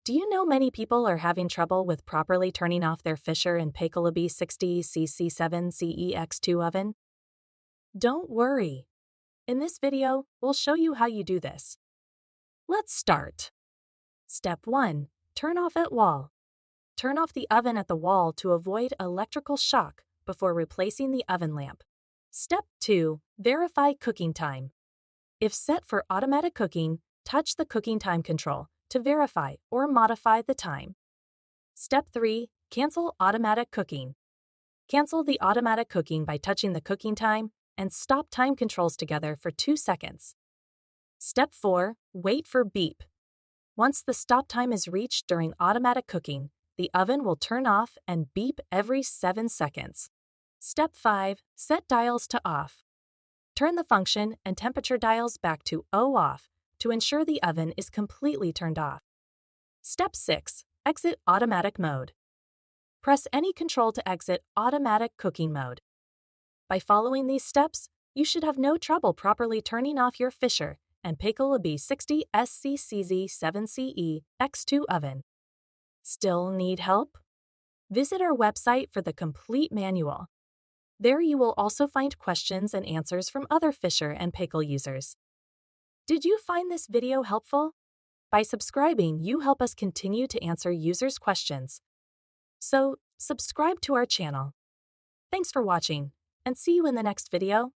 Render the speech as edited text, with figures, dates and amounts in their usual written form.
Do you know many people are having trouble with properly turning off their Fisher & Paykel OB60SC7CEX2 oven? Don't worry. In this video, we'll show you how you do this. Let's start. Step 1. Turn off at wall. Turn off the oven at the wall to avoid electrical shock before replacing the oven lamp. Step 2. Verify cooking time. If set for automatic cooking, touch the cooking time control to verify or modify the time. Step 3. Cancel automatic cooking. Cancel the automatic cooking by touching the cooking time and stop time controls together for 2 seconds. Step 4. Wait for beep. Once the stop time is reached during automatic cooking, the oven will turn off and beep every 7 seconds. Step 5. Set dials to off. Turn the function and temperature dials back to O-off to ensure the oven is completely turned off. Step 6. Exit automatic mode. Press any control to exit automatic cooking mode. By following these steps, you should have no trouble properly turning off your Fisher & Paykel OB60SC7CEX2 oven. Still need help? Visit our website for the complete manual. There you will also find questions and answers from other Fisher & Paykel users. Did you find this video helpful? By subscribing, you help us continue to answer users' questions. So, subscribe to our channel. Thanks for watching, and see you in the next video.